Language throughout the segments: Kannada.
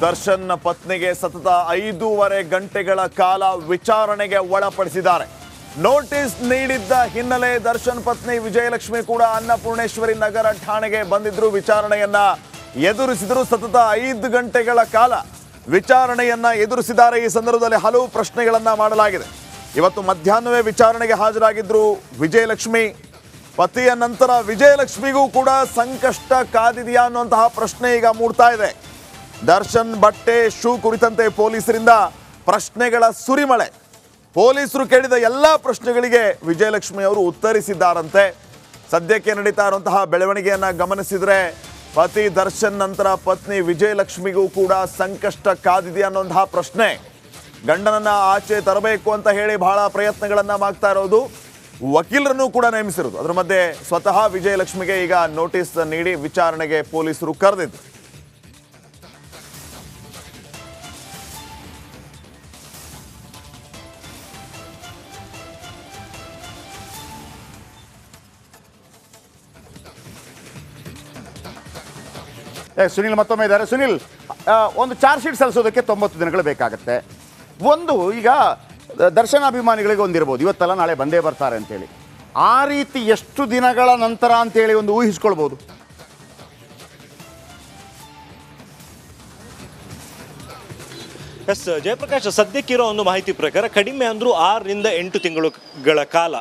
ದರ್ಶನ್ ಪತ್ನಿಗೆ ಸತತ 5.5 ಗಂಟೆಗಳ ಕಾಲ ವಿಚಾರಣೆಗೆ ಒಳಪಡಿಸಿದ್ದಾರೆ. ನೋಟಿಸ್ ನೀಡಿದ್ದ ಹಿನ್ನೆಲೆ ದರ್ಶನ್ ಪತ್ನಿ ವಿಜಯಲಕ್ಷ್ಮಿ ಕೂಡ ಅನ್ನಪೂರ್ಣೇಶ್ವರಿ ನಗರ ಠಾಣೆಗೆ ಬಂದಿದ್ರು. ವಿಚಾರಣೆಯನ್ನ ಎದುರಿಸಿದ್ರು. ಸತತ 5 ಗಂಟೆಗಳ ಕಾಲ ವಿಚಾರಣೆಯನ್ನ ಎದುರಿಸಿದ್ದಾರೆ. ಈ ಸಂದರ್ಭದಲ್ಲಿ ಹಲವು ಪ್ರಶ್ನೆಗಳನ್ನ ಮಾಡಲಾಗಿದೆ. ಇವತ್ತು ಮಧ್ಯಾಹ್ನವೇ ವಿಚಾರಣೆಗೆ ಹಾಜರಾಗಿದ್ರು ವಿಜಯಲಕ್ಷ್ಮಿ. ಪತಿಯ ನಂತರ ವಿಜಯಲಕ್ಷ್ಮಿಗೂ ಕೂಡ ಸಂಕಷ್ಟ ಕಾದಿದೆಯಾ ಅನ್ನುವಂತಹ ಪ್ರಶ್ನೆ ಈಗ ಮೂಡ್ತಾ ಇದೆ. ದರ್ಶನ್ ಬಟ್ಟೆ ಶೂ ಕುರಿತಂತೆ ಪೊಲೀಸರಿಂದ ಪ್ರಶ್ನೆಗಳ ಸುರಿಮಳೆ. ಪೊಲೀಸರು ಕೇಳಿದ ಎಲ್ಲ ಪ್ರಶ್ನೆಗಳಿಗೆ ವಿಜಯಲಕ್ಷ್ಮಿ ಅವರು ಉತ್ತರಿಸಿದ್ದಾರಂತೆ. ಸದ್ಯಕ್ಕೆ ನಡೀತಾ ಇರುವಂತಹ ಬೆಳವಣಿಗೆಯನ್ನ ಗಮನಿಸಿದ್ರೆ ಪತಿ ದರ್ಶನ್ ನಂತರ ಪತ್ನಿ ವಿಜಯಲಕ್ಷ್ಮಿಗೂ ಕೂಡ ಸಂಕಷ್ಟ ಕಾದಿದೆಯಾ ಅನ್ನುವಂತಹ ಪ್ರಶ್ನೆ. ಗಂಡನನ್ನ ಆಚೆ ತರಬೇಕು ಅಂತ ಹೇಳಿ ಬಹಳ ಪ್ರಯತ್ನಗಳನ್ನ ಮಾಡ್ತಾ ಇರೋದು. ವಕೀಲರನ್ನು ಕೂಡ ನೇಮಿಸಿರೋದು. ಅದರ ಮಧ್ಯೆ ಸ್ವತಃ ವಿಜಯಲಕ್ಷ್ಮಿಗೆ ಈಗ ನೋಟಿಸ್ ನೀಡಿ ವಿಚಾರಣೆಗೆ ಪೊಲೀಸರು ಕರೆದಿದ್ರು. ಸುನಿಲ್ ಮತ್ತೊಮ್ಮೆ ಇದ್ದಾರೆ. ಸುನಿಲ್, ಒಂದು ಚಾರ್ಜ್ ಶೀಟ್ ಸಲ್ಲಿಸೋದಕ್ಕೆ 90 ದಿನಗಳು ಬೇಕಾಗುತ್ತೆ. ಒಂದು ಈಗ ದರ್ಶನ ಅಭಿಮಾನಿಗಳಿಗೆ ಒಂದಿರ್ಬೋದು, ಇವತ್ತೆಲ್ಲ ನಾಳೆ ಬಂದೇ ಬರ್ತಾರೆ ಅಂತೇಳಿ. ಆ ರೀತಿ ಎಷ್ಟು ದಿನಗಳ ನಂತರ ಅಂತೇಳಿ ಒಂದು ಊಹಿಸ್ಕೊಳ್ಬೋದು? ಎಸ್ ಜಯಪ್ರಕಾಶ್, ಸದ್ಯಕ್ಕಿರೋ ಒಂದು ಮಾಹಿತಿ ಪ್ರಕಾರ ಕಡಿಮೆ ಅಂದರೂ 6 ರಿಂದ 8 ತಿಂಗಳುಗಳ ಕಾಲ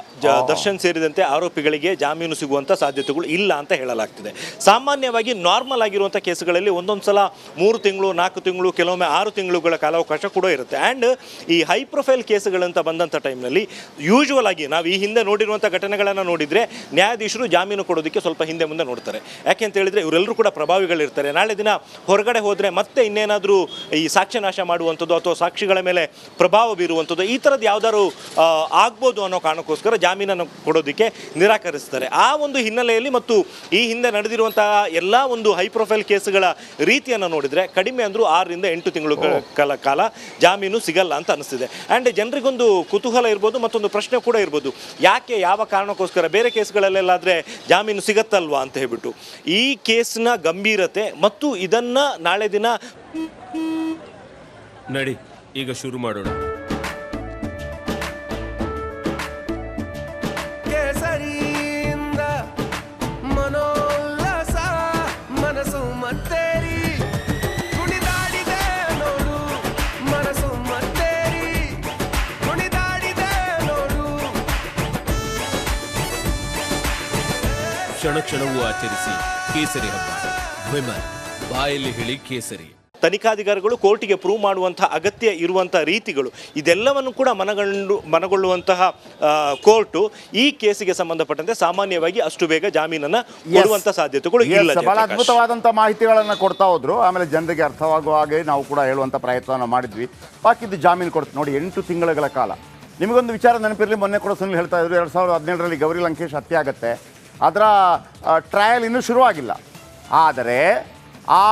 ದರ್ಶನ್ ಸೇರಿದಂತೆ ಆರೋಪಿಗಳಿಗೆ ಜಾಮೀನು ಸಿಗುವಂಥ ಸಾಧ್ಯತೆಗಳು ಇಲ್ಲ ಅಂತ ಹೇಳಲಾಗ್ತಿದೆ. ಸಾಮಾನ್ಯವಾಗಿ ನಾರ್ಮಲ್ ಆಗಿರುವಂಥ ಕೇಸುಗಳಲ್ಲಿ ಒಂದೊಂದು ಸಲ 3 ತಿಂಗಳು 4 ತಿಂಗಳು ಕೆಲವೊಮ್ಮೆ 6 ತಿಂಗಳುಗಳ ಕಾಲಾವಕಾಶ ಕೂಡ ಇರುತ್ತೆ. ಆ್ಯಂಡ್ ಈ ಹೈ ಪ್ರೊಫೈಲ್ ಕೇಸುಗಳಂತ ಬಂದಂಥ ಟೈಮ್ನಲ್ಲಿ ಯೂಶುವಲ್ ಆಗಿ ನಾವು ಈ ಹಿಂದೆ ನೋಡಿರುವಂಥ ಘಟನೆಗಳನ್ನು ನೋಡಿದರೆ ನ್ಯಾಯಾಧೀಶರು ಜಾಮೀನು ಕೊಡೋದಕ್ಕೆ ಸ್ವಲ್ಪ ಹಿಂದೆ ಮುಂದೆ ನೋಡ್ತಾರೆ. ಯಾಕೆ ಅಂತ ಹೇಳಿದರೆ ಇವರೆಲ್ಲರೂ ಕೂಡ ಪ್ರಭಾವಿಗಳಿರ್ತಾರೆ. ನಾಳೆ ದಿನ ಹೊರಗಡೆ ಹೋದರೆ ಮತ್ತೆ ಇನ್ನೇನಾದರೂ ಈ ಸಾಕ್ಷ್ಯನಾಶ ಮಾಡುವಂಥದ್ದು ಅಥವಾ ಸಾಕ್ಷಿಗಳ ಮೇಲೆ ಪ್ರಭಾವ ಬೀರುವಂಥದ್ದು ಈ ಥರದ್ದು ಯಾವ್ದಾದ್ರು ಆಗ್ಬೋದು ಅನ್ನೋ ಕಾರಣಕ್ಕೋಸ್ಕರ ಜಾಮೀನನ್ನು ಕೊಡೋದಕ್ಕೆ ನಿರಾಕರಿಸ್ತಾರೆ. ಆ ಒಂದು ಹಿನ್ನೆಲೆಯಲ್ಲಿ ಮತ್ತು ಈ ಹಿಂದೆ ನಡೆದಿರುವಂತಹ ಎಲ್ಲ ಒಂದು ಹೈ ಪ್ರೊಫೈಲ್ ಕೇಸುಗಳ ರೀತಿಯನ್ನು ನೋಡಿದರೆ ಕಡಿಮೆ ಅಂದರೂ 6 ರಿಂದ 8 ತಿಂಗಳ ಕಾಲ ಜಾಮೀನು ಸಿಗಲ್ಲ ಅಂತ ಅನಿಸ್ತಿದೆ. ಆ್ಯಂಡ್ ಜನರಿಗೊಂದು ಕುತೂಹಲ ಇರ್ಬೋದು, ಮತ್ತೊಂದು ಪ್ರಶ್ನೆ ಕೂಡ ಇರ್ಬೋದು, ಯಾಕೆ ಯಾವ ಕಾರಣಕ್ಕೋಸ್ಕರ ಬೇರೆ ಕೇಸ್ಗಳಲ್ಲೆಲ್ಲಾದರೆ ಜಾಮೀನು ಸಿಗತ್ತಲ್ವಾ ಅಂತ ಹೇಳ್ಬಿಟ್ಟು. ಈ ಕೇಸ್ನ ಗಂಭೀರತೆ ಮತ್ತು ಇದನ್ನು ನಾಳೆ ದಿನ ನಡಿ ಈಗ ಶುರು ಮಾಡೋಣ. ಕೇಸರಿಯಿಂದ ಮನೋಲ್ಲಾಸ ಮನಸ್ಸು ಮತ್ತೇರಿ ಕುಣಿದಾಡಿದೆ ನೋಡು, ಮನಸ್ಸು ಮತ್ತೇರಿ ಕುಣಿದಾಡಿದೆ ನೋಡು. ಕ್ಷಣ ಕ್ಷಣವೂ ಆಚರಿಸಿ ಕೇಸರಿ ಹಬ್ಬ. ವಿಮಲ್ ಬಾಯಲ್ಲಿ ಹೇಳಿ ಕೇಸರಿ. ತನಿಖಾಧಿಕಾರಿಗಳು ಕೋರ್ಟಿಗೆ ಪ್ರೂವ್ ಮಾಡುವಂಥ ಅಗತ್ಯ ಇರುವಂಥ ರೀತಿಗಳು ಇದೆಲ್ಲವನ್ನು ಕೂಡ ಮನಗೊಳ್ಳುವಂತಹ ಕೋರ್ಟು ಈ ಕೇಸಿಗೆ ಸಂಬಂಧಪಟ್ಟಂತೆ ಸಾಮಾನ್ಯವಾಗಿ ಅಷ್ಟು ಬೇಗ ಜಾಮೀನನ್ನು ಕೊಡುವಂಥ ಸಾಧ್ಯತೆಗಳು ಇಲ್ಲ. ಬಹಳ ಅದ್ಭುತವಾದಂಥ ಮಾಹಿತಿಗಳನ್ನು ಕೊಡ್ತಾ ಹೋದ್ರು. ಆಮೇಲೆ ಜನರಿಗೆ ಅರ್ಥವಾಗುವ ಹಾಗೆ ನಾವು ಕೂಡ ಹೇಳುವಂಥ ಪ್ರಯತ್ನವನ್ನು ಮಾಡಿದ್ವಿ. ಬಾಕಿದ್ದು ಜಾಮೀನು ಕೊಡ್ತು ನೋಡಿ 8 ತಿಂಗಳ ಕಾಲ. ನಿಮಗೊಂದು ವಿಚಾರ ನೆನಪಿರಲಿ, ಮೊನ್ನೆ ಕೂಡ ಸುನಿಲ್ ಹೇಳ್ತಾ ಇದ್ರು 2017ರಲ್ಲಿ ಗೌರಿ ಲಂಕೇಶ್ ಹತ್ಯೆ ಆಗುತ್ತೆ. ಅದರ ಟ್ರಯಲ್ ಇನ್ನೂ ಶುರುವಾಗಿಲ್ಲ. ಆದರೆ ಆ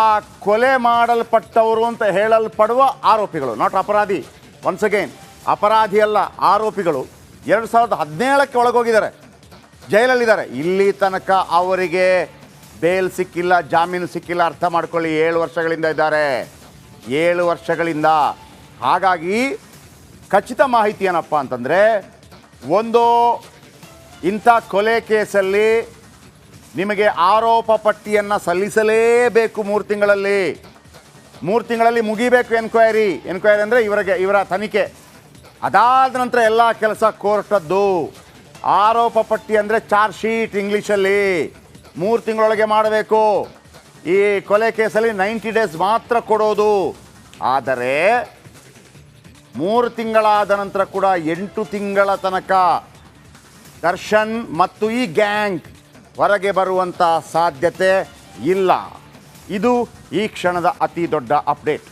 ಕೊಲೆ ಮಾಡಲ್ಪಟ್ಟವರು ಅಂತ ಹೇಳಲ್ಪಡುವ ಆರೋಪಿಗಳು, ನಾಟ್ ಅಪರಾಧಿ, ಒನ್ಸ್ ಅಗೈನ್ ಅಪರಾಧಿ ಅಲ್ಲ, ಆರೋಪಿಗಳು 2017ಕ್ಕೆ ಒಳಗೋಗಿದ್ದಾರೆ, ಜೈಲಲ್ಲಿದ್ದಾರೆ. ಇಲ್ಲಿ ತನಕ ಅವರಿಗೆ ಬೇಲ್ ಸಿಕ್ಕಿಲ್ಲ, ಜಾಮೀನು ಸಿಕ್ಕಿಲ್ಲ. ಅರ್ಥ ಮಾಡ್ಕೊಳ್ಳಿ, 7 ವರ್ಷಗಳಿಂದ ಇದ್ದಾರೆ, 7 ವರ್ಷಗಳಿಂದ. ಹಾಗಾಗಿ ಖಚಿತ ಮಾಹಿತಿ ಏನಪ್ಪ ಅಂತಂದರೆ, ಒಂದು ಇಂಥ ಕೊಲೆ ಕೇಸಲ್ಲಿ ನಿಮಗೆ ಆರೋಪ ಪಟ್ಟಿಯನ್ನು ಸಲ್ಲಿಸಲೇಬೇಕು 3 ತಿಂಗಳಲ್ಲಿ. 3 ತಿಂಗಳಲ್ಲಿ ಮುಗಿಬೇಕು ಎನ್ಕ್ವೈರಿ ಅಂದರೆ ಇವರ ತನಿಖೆ. ಅದಾದ ನಂತರ ಎಲ್ಲ ಕೆಲಸ ಕೋರ್ಟದ್ದು. ಆರೋಪ ಪಟ್ಟಿ ಅಂದರೆ ಚಾರ್ಜ್ ಶೀಟ್ ಇಂಗ್ಲೀಷಲ್ಲಿ 3 ತಿಂಗಳೊಳಗೆ ಮಾಡಬೇಕು. ಈ ಕೊಲೆ ಕೇಸಲ್ಲಿ 90 ಡೇಸ್ ಮಾತ್ರ ಕೊಡೋದು. ಆದರೆ 3 ತಿಂಗಳಾದ ನಂತರ ಕೂಡ 8 ತಿಂಗಳ ತನಕ ದರ್ಶನ್ ಮತ್ತು ಈ ಗ್ಯಾಂಗ್ ಹೊರಗೆ ಬರುವಂಥ ಸಾಧ್ಯತೆ ಇಲ್ಲ. ಇದು ಈ ಕ್ಷಣದ ಅತಿ ದೊಡ್ಡ ಅಪ್ಡೇಟ್.